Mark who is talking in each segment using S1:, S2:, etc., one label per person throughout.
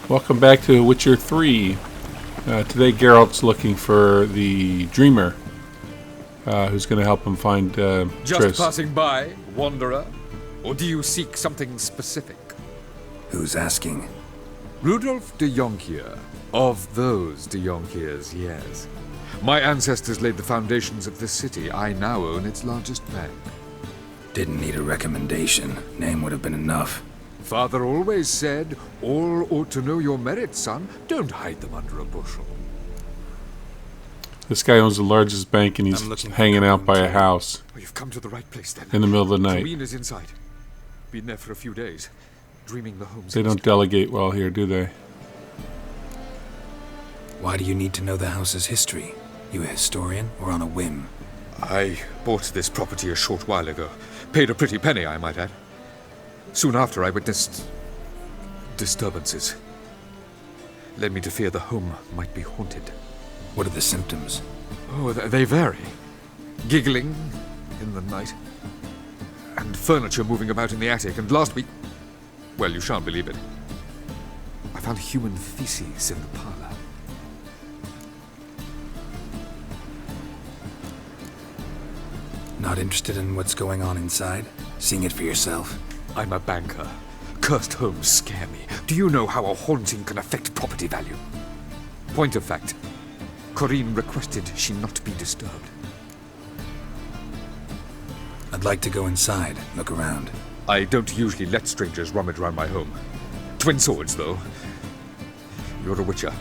S1: Welcome back to Witcher 3. Today Geralt's looking for the Dreamer, who's going to help him find
S2: Just
S1: Triss.
S2: passing by, wanderer? Or do you seek something specific?
S3: Who's asking?
S2: Rudolf de Jonkier. Of those de Jonkiers, yes. My ancestors laid the foundations of this city. I now own its largest bank.
S3: Didn't need a recommendation. Name would have been enough.
S2: Father always said, all ought to know your merits, son. Don't hide them under a bushel.
S1: This guy owns the largest bank and he's hanging out by a house
S2: Oh, you've come to the right place then.
S1: in the middle of the night.
S2: Serene is inside. Been there for a few days, dreaming the home's
S1: They don't delegate well here, do they?
S3: Why do you need to know the house's history? You a historian or on a whim?
S2: I bought this property a short while ago. Paid a pretty penny, I might add. Soon after, I witnessed disturbances. Led me to fear the home might be haunted.
S3: What are the symptoms?
S2: Oh, they vary. Giggling in the night. And furniture moving about in the attic. And last week... Well, you shan't believe it. I found human feces in the parlor.
S3: Not interested in what's going on inside? Seeing it for yourself?
S2: I'm a banker. Cursed homes scare me. Do you know how a haunting can affect property value? Point of fact. Corinne requested she not be disturbed.
S3: I'd like to go inside, look around.
S2: I don't usually let strangers rummage around my home. Twin swords, though. You're a witcher.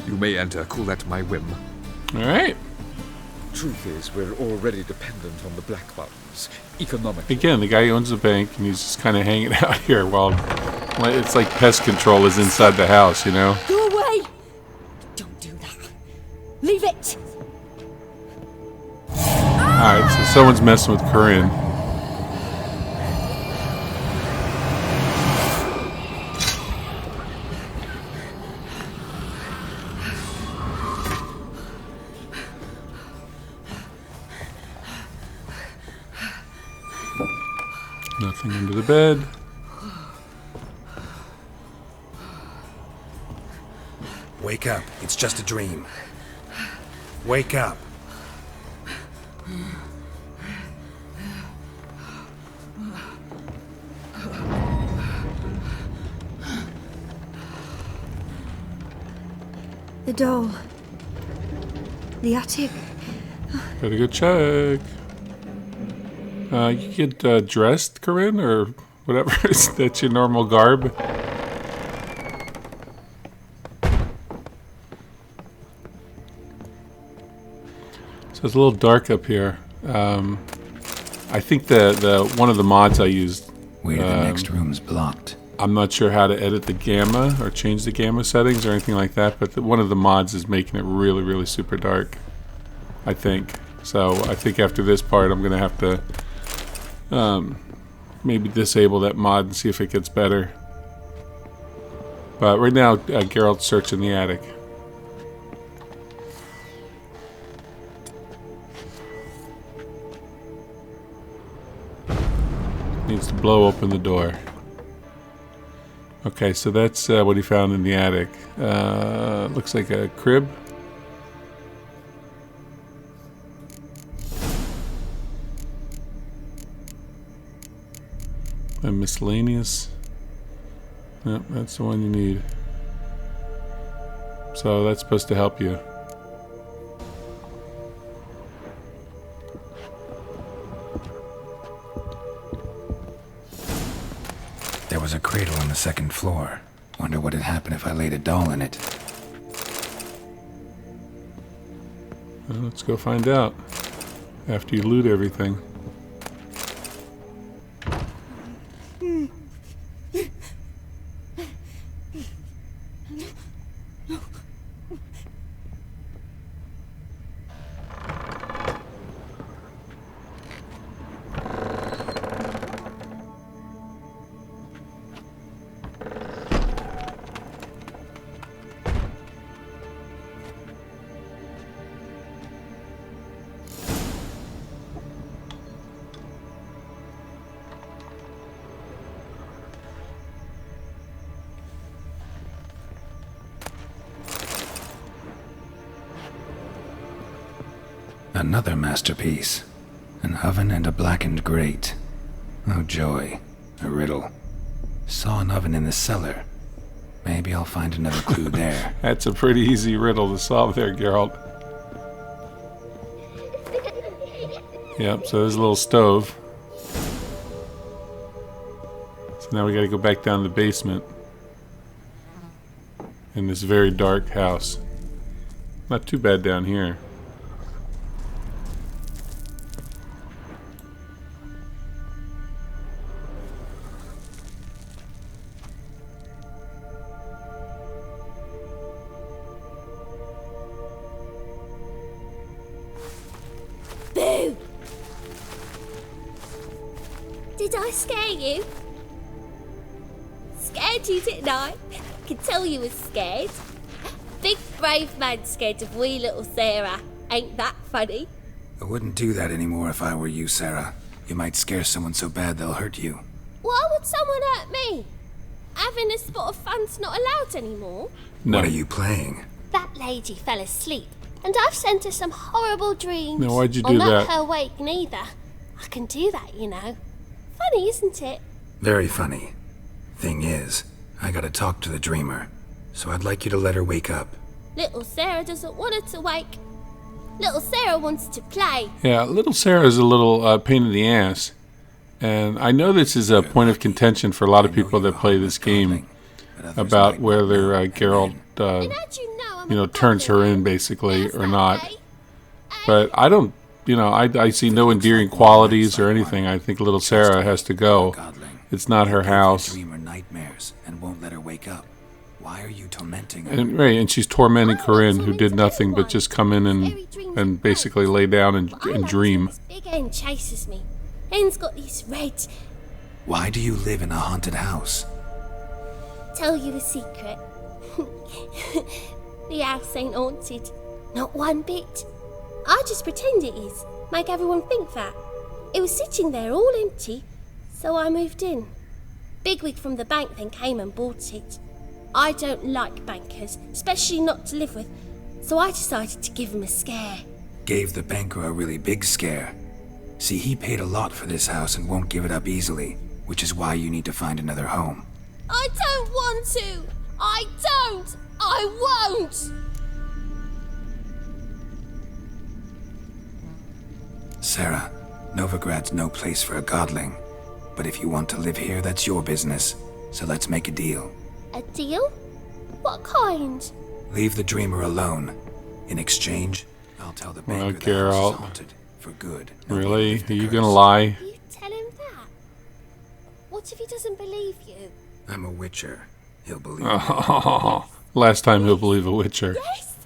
S2: You may enter, call that my whim.
S1: Alright.
S2: Truth is, we're already dependent on the Black Mountains, economically.
S1: Again, the guy owns a bank and he's just kind of hanging out here while it's like pest control is inside the house, you know?
S4: Go away! Don't do that. Leave it!
S1: Alright, so someone's messing with Corinne. Nothing under the bed.
S3: Wake up, it's just a dream. Wake up.
S4: The doll. The attic.
S1: Gotta go check. You get dressed, Corinne, or whatever. That's your normal garb. So it's a little dark up here. I think the one of the mods I used.
S3: Weird, the next room's blocked.
S1: I'm not sure how to edit the gamma or change the gamma settings or anything like that, but one of the mods is making it really, really super dark. I think. So I think after this part, I'm gonna have to. Maybe disable that mod and see if it gets better. But right now, Geralt's searching the attic. Needs to blow open the door. Okay, so that's what he found in the attic. Looks like a crib. And miscellaneous. Yep, that's the one you need. So that's supposed to help you.
S3: There was a cradle on the second floor. Wonder what had happened if I laid a doll in it.
S1: Well, let's go find out. After you loot everything.
S3: Another masterpiece. An oven and a blackened grate. Oh joy. A riddle. Saw an oven in the cellar. Maybe I'll find another clue there.
S1: That's a pretty easy riddle to solve there, Geralt. Yep, so there's a little stove. So now we gotta go back down to the basement. In this very dark house. Not too bad down here.
S5: Boo! Did I scare you? Scared you, didn't I? I can tell you was scared. Big brave man scared of wee little Sarah. Ain't that funny?
S3: I wouldn't do that anymore if I were you, Sarah. You might scare someone so bad they'll hurt you.
S5: Why would someone hurt me? Having a spot of fun's not allowed anymore.
S1: No.
S3: What are you playing?
S5: That lady fell asleep, and I've sent her some horrible dreams.
S1: Now, why'd you do
S5: not
S1: that?
S5: her wake neither. I can do that, you know. Funny, isn't it?
S3: Very funny. Thing is, I gotta talk to the dreamer, so I'd like you to let her wake up.
S5: Little Sarah doesn't want her to wake. Little Sarah wants to play.
S1: Yeah, little Sarah's a little pain in the ass. And I know this is a point of contention for a lot of people that play this game about whether Geralt,
S5: And how'd you know I'm
S1: you know,
S5: a
S1: turns her in
S5: goblin?
S1: basically
S5: There's
S1: or
S5: that
S1: not.
S5: way.
S1: But I don't, you know, I see no endearing qualities or anything. I think little Sarah has to go. It's not her house.
S3: Dreamer nightmares and won't let her wake up. Why are you tormenting her?
S1: And, right, and she's tormenting Corinne, who did nothing but just come in and basically lay down and dream.
S5: This big hen chases me. Hen's got these red.
S3: Why do you live in a haunted house?
S5: Tell you a secret. The house ain't haunted. Not one bit. I just pretend it is. Make everyone think that. It was sitting there all empty, so I moved in. Bigwig from the bank then came and bought it. I don't like bankers, especially not to live with, so I decided to give him a scare.
S3: Gave the banker a really big scare. See, he paid a lot for this house and won't give it up easily, which is why you need to find another home.
S5: I don't want to! I don't! I won't!
S3: Sarah, Novigrad's no place for a godling. But if you want to live here, that's your business. So let's make a deal.
S5: A deal? What kind?
S3: Leave the dreamer alone. In exchange, I'll tell the banker the house
S1: Geralt.
S3: is haunted. For good. Nobody
S1: Really?
S3: lift
S1: Are
S3: the
S1: you
S3: curse.
S1: gonna lie?
S5: You tell him that? What if he doesn't believe you?
S3: I'm a witcher. He'll believe me.
S1: Oh, last time he'll believe a witcher.
S5: Yes!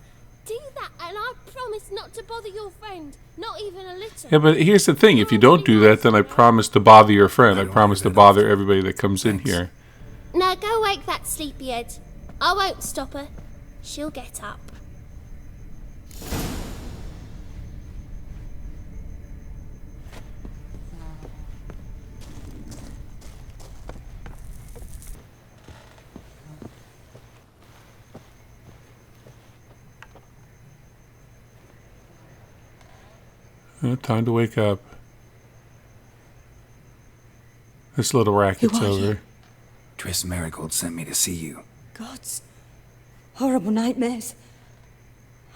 S5: Do that, and I promise not to bother your friend. Not even a little.
S1: Yeah, but here's the thing. If you don't do that, then I promise to bother your friend. I promise to bother everybody that comes in here.
S5: Now go wake that sleepyhead. I won't stop her. She'll get up.
S1: Time to wake up. This little racket's
S4: Who are you?
S1: over.
S3: Triss Marigold sent me to see you.
S4: Gods. Horrible nightmares.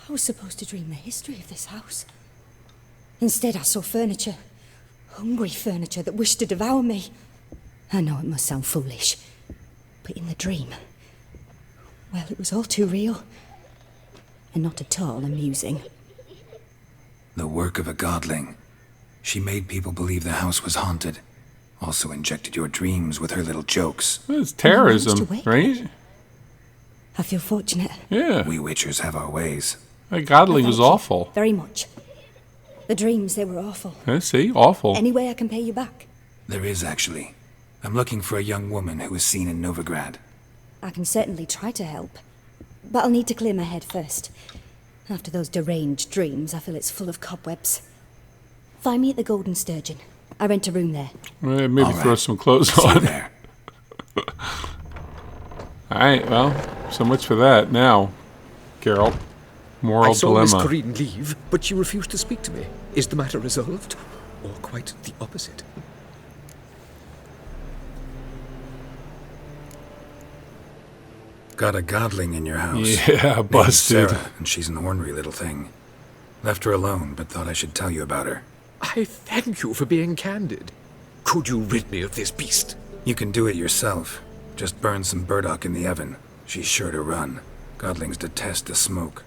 S4: I was supposed to dream the history of this house. Instead, I saw furniture. Hungry furniture that wished to devour me. I know it must sound foolish, but in the dream, well, it was all too real. And not at all amusing.
S3: The work of a godling. She made people believe the house was haunted. Also injected your dreams with her little jokes.
S1: It's terrorism,
S4: managed to wake
S1: right?
S4: I feel fortunate.
S1: Yeah.
S3: We witchers have our ways.
S1: That godling was
S4: Thank you
S1: awful.
S4: Very much. The dreams, they were awful.
S1: Yeah, see? Awful.
S4: Any way I can pay you back?
S3: There is, actually. I'm looking for a young woman who was seen in Novigrad.
S4: I can certainly try to help. But I'll need to clear my head first. After those deranged dreams, I feel it's full of cobwebs. Find me at the Golden Sturgeon. I rent a room there.
S1: Maybe
S3: All
S1: throw
S3: right.
S1: some clothes
S3: See you
S1: on.
S3: there.
S1: Alright, well, so much for that. Now, Geralt. Moral
S2: I saw Miss
S1: dilemma.
S2: Green leave, but she refused to speak to me. Is the matter resolved? Or quite the opposite?
S3: Got a godling in your house.
S1: Yeah,
S3: Named
S1: busted.
S3: Sarah, and she's an ornery little thing. Left her alone, but thought I should tell you about her.
S2: I thank you for being candid. Could you rid me of this beast?
S3: You can do it yourself. Just burn some burdock in the oven. She's sure to run. Godlings detest the smoke.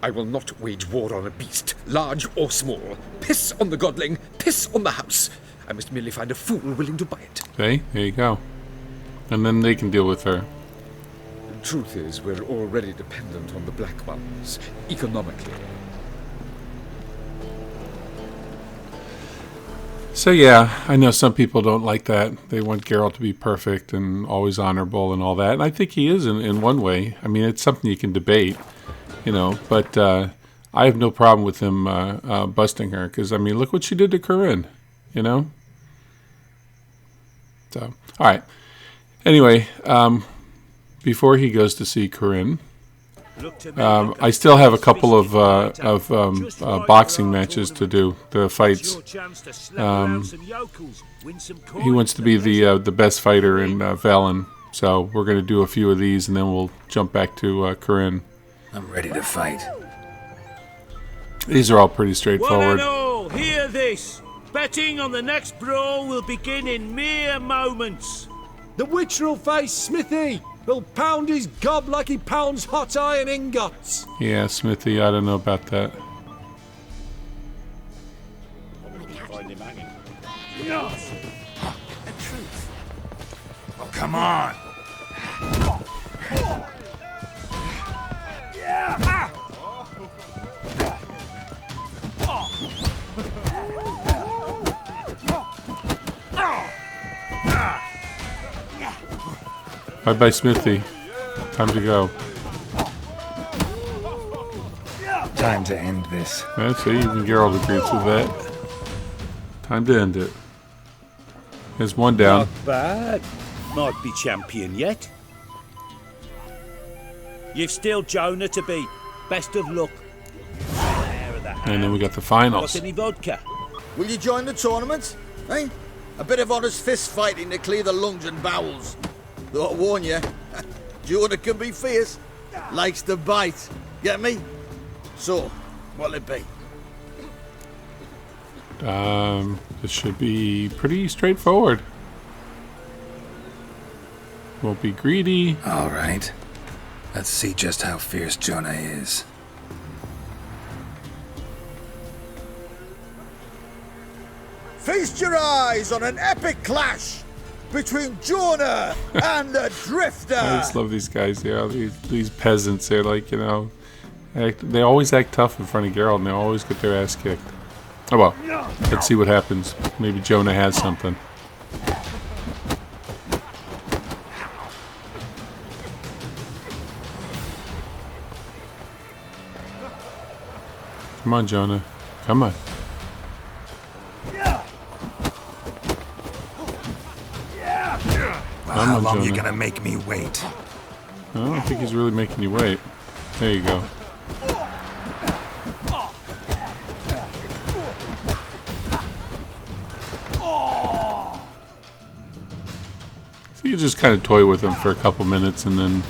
S2: I will not wage war on a beast, large or small. Piss on the godling, piss on the house. I must merely find a fool willing to buy it.
S1: Okay, there you go. And then they can deal with her.
S2: The truth is, we're already dependent on the black ones, economically.
S1: So yeah, I know some people don't like that. They want Geralt to be perfect and always honorable and all that. And I think he is in one way. I mean, it's something you can debate, you know. But I have no problem with him busting her. Because, I mean, look what she did to Corinne, you know. So, all right. Anyway, before he goes to see Corinne, I still have a couple of boxing matches to do, the fights. He wants to be the best fighter in Velen, so we're going to do a few of these, and then we'll jump back to Corinne.
S3: I'm ready to fight.
S1: These are all pretty
S6: One
S1: straightforward.
S6: and all, hear this. Betting on the next brawl will begin in mere moments.
S7: The Witcher will face Smithy. He'll pound his gob like he pounds hot iron ingots.
S1: Yeah, Smithy, I don't know about that.
S3: Oh, come on!
S1: Bye-bye, Smithy. Time to go.
S3: Time to end this.
S1: That's it. Even Geralt agrees with that. Time to end it. There's one down.
S6: Not bad. Might be champion yet. You've still Jonah to beat. Best of luck.
S1: And then we got the
S6: Got
S1: finals.
S6: any vodka?
S8: Will you join the tournament? Eh? A bit of honest fist fighting to clear the lungs and bowels. Though I warn you, Jonah can be fierce. Likes to bite. Get me? So, what'll it be?
S1: This should be pretty straightforward. Won't be greedy.
S3: All right. Let's see just how fierce Jonah is.
S8: Feast your eyes on an epic clash between Jonah and the Drifter.
S1: I just love these guys. Yeah, these peasants. They're like, you know, they always act tough in front of Geralt, and they always get their ass kicked. Oh well. Let's see what happens. Maybe Jonah has something. Come on, Jonah. Come on.
S3: Well, how
S1: on,
S3: long you
S1: Jonah.
S3: gonna make me wait?
S1: I don't think he's really making you wait. There you go. So you just kind of toy with him for a couple minutes and then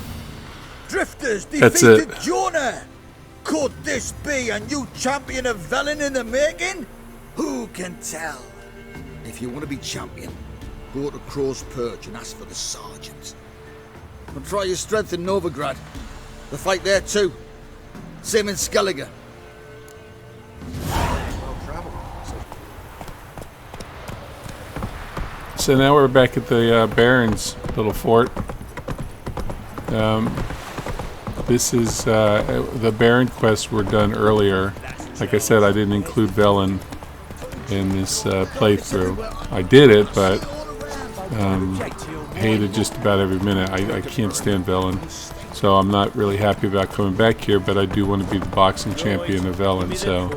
S8: Drifters
S1: That's
S8: defeated
S1: it.
S8: Jonah. Could this be a new champion of Velen in the making? Who can tell? If you want to be champion, go to Crow's Perch and ask for the sergeant. And try your strength in Novigrad. The fight there too. Same in Skellige.
S1: So now we're back at the Baron's little fort. This is the Baron quests were done earlier. Like I said, I didn't include Velen in this playthrough. I did it, but hated just about every minute. I can't stand Velen, so I'm not really happy about coming back here. But I do want to be the boxing champion of Velen, so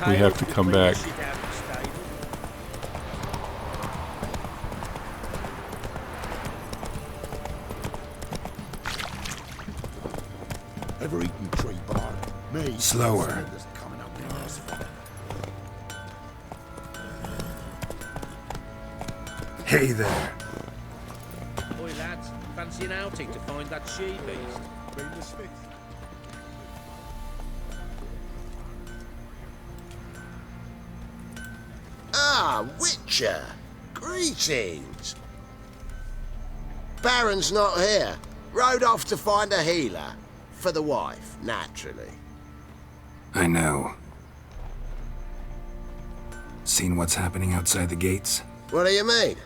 S1: we have to come back.
S8: Ever eaten tree bark?
S3: Slower. Hey there.
S6: Boy, lads, fancy an outing to find that she-beast?
S9: Ah, Witcher! Greetings! Baron's not here. Rode off to find a healer. For the wife, naturally.
S3: I know. Seen what's happening outside the gates?
S9: What do you mean?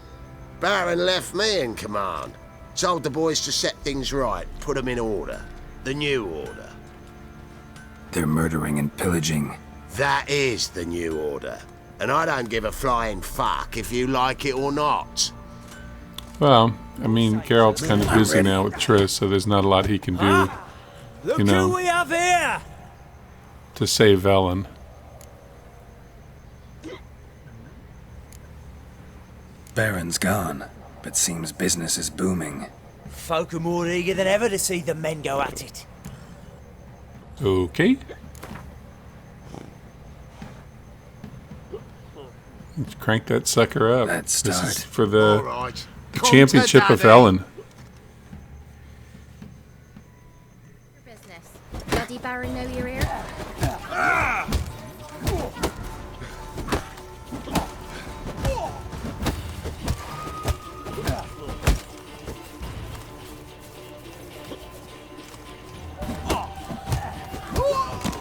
S9: Baron left me in command. Told the boys to set things right, put them in order. The new order.
S3: They're murdering and pillaging.
S9: That is the new order. And I don't give a flying fuck if you like it or not.
S1: Well, I mean, Geralt's kind of busy now with Triss, so there's not a lot he can do,
S6: Look
S1: you know,
S6: who we have here!
S1: to save Velen.
S3: Baron's gone, but seems business is booming.
S6: Folk are more eager than ever to see the men go at it.
S1: Okay. Let's crank that sucker up.
S3: Let's
S1: This
S3: start.
S1: is for the,
S9: All right.
S1: the
S9: Come
S1: championship
S9: to
S1: of
S9: daddy.
S1: Velen.
S5: Business. Bloody Baron know you're here?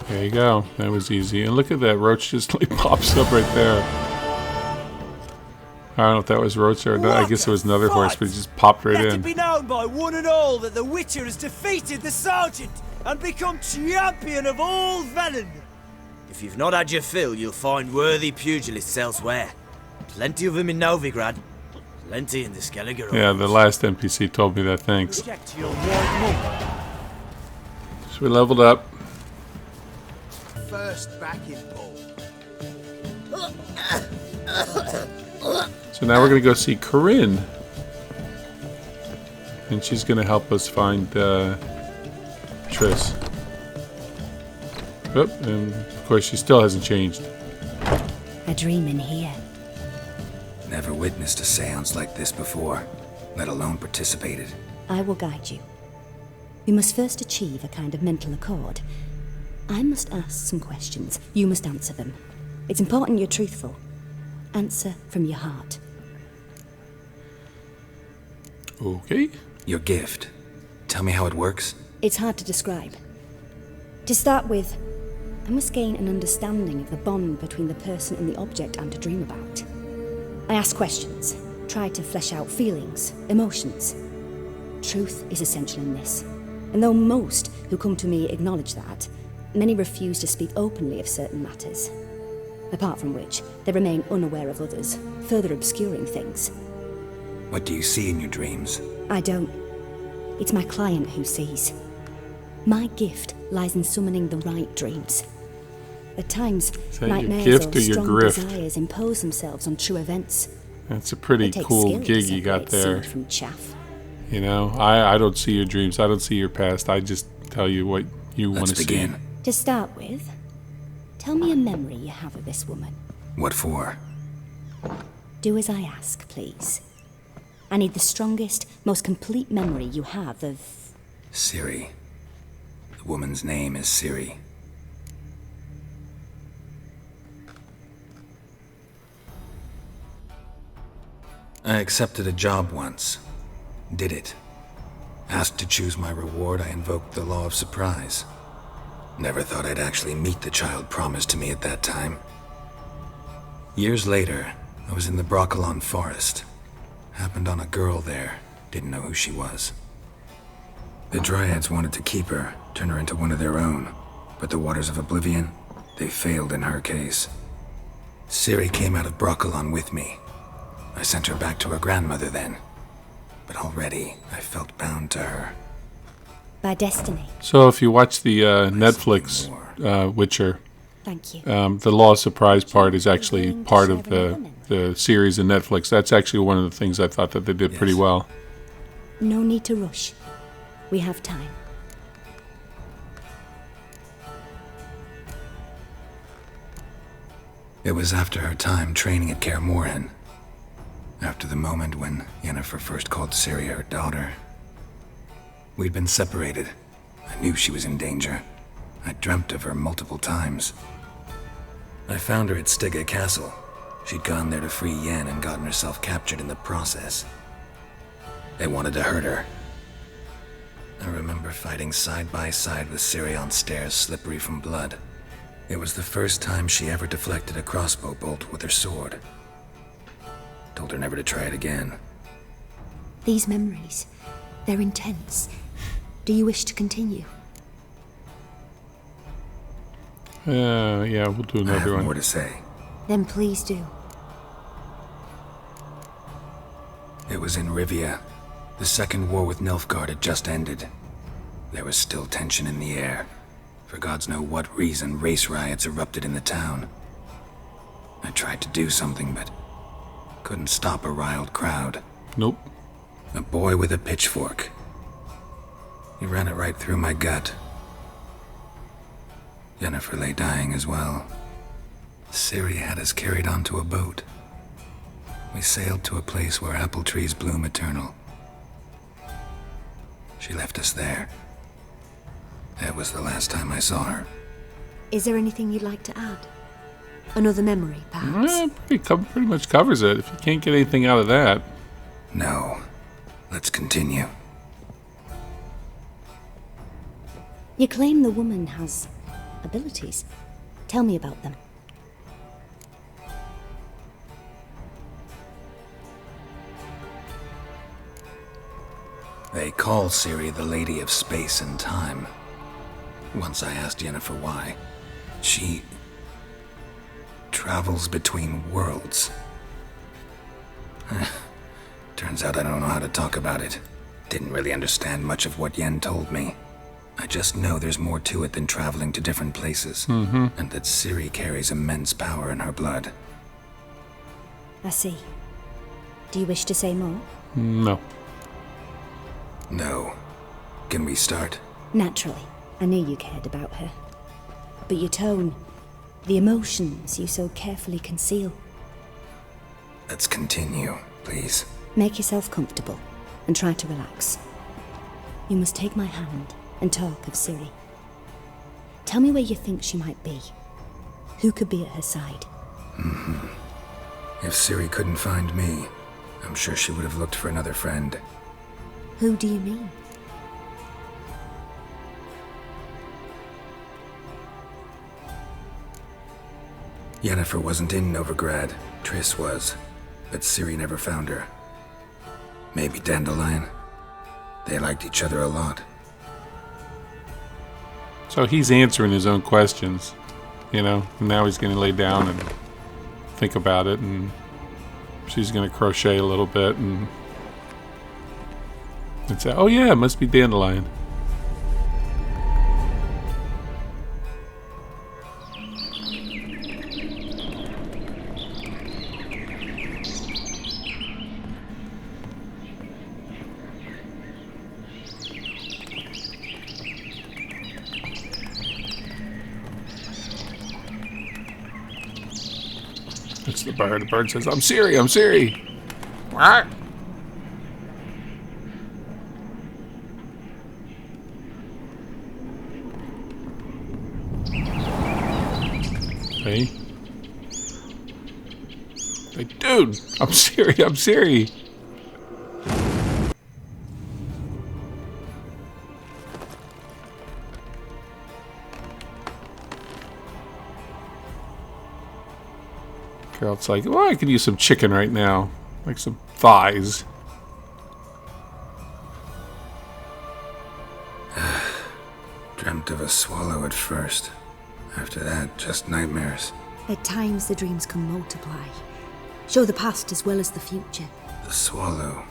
S1: There you go. That was easy. And look at that. Roach just like pops up right there. I don't know if that was Roach or not. I guess it was another horse, but he just popped right
S6: Let it
S1: in.
S6: be known by one and all that the Witcher has defeated the Sergeant and become champion of all Velen.
S10: If you've not had your fill, you'll find worthy pugilists elsewhere. Plenty of them in Novigrad. Plenty in the Skellige.
S1: Yeah, the last NPC told me that. Thanks.
S6: Check to your white
S1: So we leveled up.
S8: First backing ball.
S1: So now we're going to go see Corinne. And she's going to help us find Triss. Oop, and of course she still hasn't changed.
S4: A dream in here.
S3: Never witnessed a seance like this before, let alone participated.
S4: I will guide you. We must first achieve a kind of mental accord. I must ask some questions. You must answer them. It's important you're truthful. Answer from your heart.
S1: Okay.
S3: Your gift. Tell me how it works.
S4: It's hard to describe. To start with, I must gain an understanding of the bond between the person and the object I'm to dream about. I ask questions, try to flesh out feelings, emotions. Truth is essential in this, and though most who come to me acknowledge that, many refuse to speak openly of certain matters. Apart from which, they remain unaware of others, further obscuring things.
S3: What do you see in your dreams?
S4: I don't. It's my client who sees. My gift lies in summoning the right dreams. At times,
S1: Is that your
S4: nightmares
S1: gift
S4: or
S1: or your
S4: strong
S1: grift?
S4: desires impose themselves on true events.
S1: That's a pretty
S4: It takes
S1: cool
S4: skill to
S1: gig you got
S4: separate
S1: there.
S4: seed from chaff.
S1: You know, I don't see your dreams. I don't see your past. I just tell you what you want
S3: Let's
S1: to see.
S3: begin.
S4: To start with, tell me a memory you have of this woman.
S3: What for?
S4: Do as I ask, please. I need the strongest, most complete memory you have of...
S3: Ciri. The woman's name is Ciri. I accepted a job once. Did it. Asked to choose my reward, I invoked the law of surprise. Never thought I'd actually meet the child promised to me at that time. Years later, I was in the Broccolon forest. Happened on a girl there. Didn't know who she was. The Dryads wanted to keep her, turn her into one of their own. But the Waters of Oblivion, they failed in her case. Ciri came out of Broccolon with me. I sent her back to her grandmother then. But already, I felt bound to her.
S4: By destiny.
S1: So if you watch the Netflix Witcher,
S4: Thank you.
S1: the law of surprise part is actually part of the series in Netflix. That's actually one of the things I thought that they did pretty well.
S4: No need to rush. We have time.
S3: It was after her time training at Kaer Morhen. After the moment when Yennefer first called Ciri her daughter. We'd been separated. I knew she was in danger. I dreamt of her multiple times. I found her at Stygga Castle. She'd gone there to free Yen and gotten herself captured in the process. They wanted to hurt her. I remember fighting side by side with Ciri on stairs slippery from blood. It was the first time she ever deflected a crossbow bolt with her sword. Told her never to try it again.
S4: These memories, they're intense. Do you wish to continue?
S1: Yeah, we'll do
S3: I
S1: another
S3: have
S1: one.
S3: more to say.
S4: Then please do.
S3: It was in Rivia. The second war with Nilfgaard had just ended. There was still tension in the air. For gods know what reason, race riots erupted in the town. I tried to do something, but couldn't stop a riled crowd.
S1: Nope.
S3: A boy with a pitchfork. He ran it right through my gut. Yennefer lay dying as well. Ciri had us carried onto a boat. We sailed to a place where apple trees bloom eternal. She left us there. That was the last time I saw her.
S4: Is there anything you'd like to add? Another memory, perhaps?
S1: Pretty much covers it. If you can't get anything out of that.
S3: No. Let's continue.
S4: You claim the woman has abilities. Tell me about them.
S3: They call Ciri the Lady of Space and Time. Once I asked Yennefer why. She travels between worlds. Turns out I don't know how to talk about it. Didn't really understand much of what Yen told me. I just know there's more to it than traveling to different places, and that Ciri carries immense power in her blood.
S4: I see. Do you wish to say more?
S1: No.
S3: No. Can we start?
S4: Naturally. I knew you cared about her. But your tone, the emotions you so carefully conceal.
S3: Let's continue, please.
S4: Make yourself comfortable and try to relax. You must take my hand and talk of Ciri. Tell me where you think she might be. Who could be at her side?
S3: If Ciri couldn't find me, I'm sure she would have looked for another friend.
S4: Who do you mean?
S3: Yennefer wasn't in Novigrad. Triss was. But Ciri never found her. Maybe Dandelion. They liked each other a lot.
S1: So he's answering his own questions, you know. And now he's going to lay down and think about it, and she's going to crochet a little bit and say, "Oh yeah, it must be Dandelion." It's the bird. The bird says, "I'm Ciri, I'm Ciri." What? Hey. Hey, dude, I'm Ciri, I'm Ciri. Geralt's like, well, I could use some chicken right now. Like some thighs.
S3: Dreamt of a swallow at first. After that, just nightmares.
S4: At times the dreams can multiply. Show the past as well as the future.
S3: The swallow.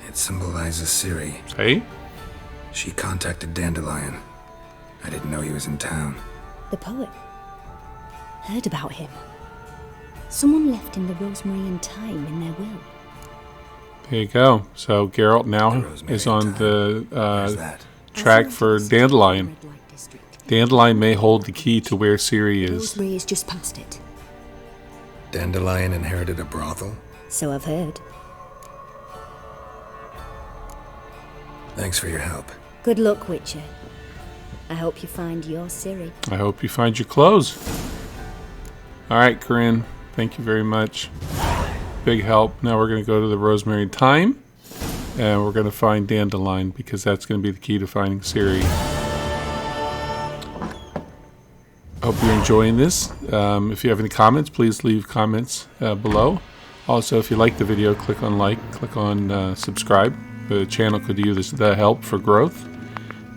S3: It symbolizes Ciri.
S1: Hey?
S3: She contacted Dandelion. I didn't know he was in town.
S4: The poet. Heard about him. Someone left him the rosemary and thyme in their will.
S1: There you go. So Geralt now is on the track for Dandelion. Dandelion may hold the key to where Ciri is.
S4: Rosemary is just past it.
S3: Dandelion inherited a brothel?
S4: So I've heard.
S3: Thanks for your help.
S4: Good luck, Witcher. I hope you find your Ciri.
S1: I hope you find your clothes. All right, Corinne. Thank you very much. Big help. Now we're going to go to the Rosemary Thyme. And we're going to find Dandelion, because that's going to be the key to finding Ciri. Hope you're enjoying this. If you have any comments, please leave comments below. Also, if you like the video, click on like, click on subscribe. The channel could use the help for growth.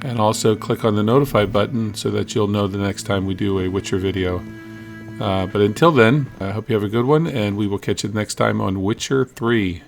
S1: And also click on the notify button so that you'll know the next time we do a Witcher video. But until then, I hope you have a good one, and we will catch you next time on Witcher 3.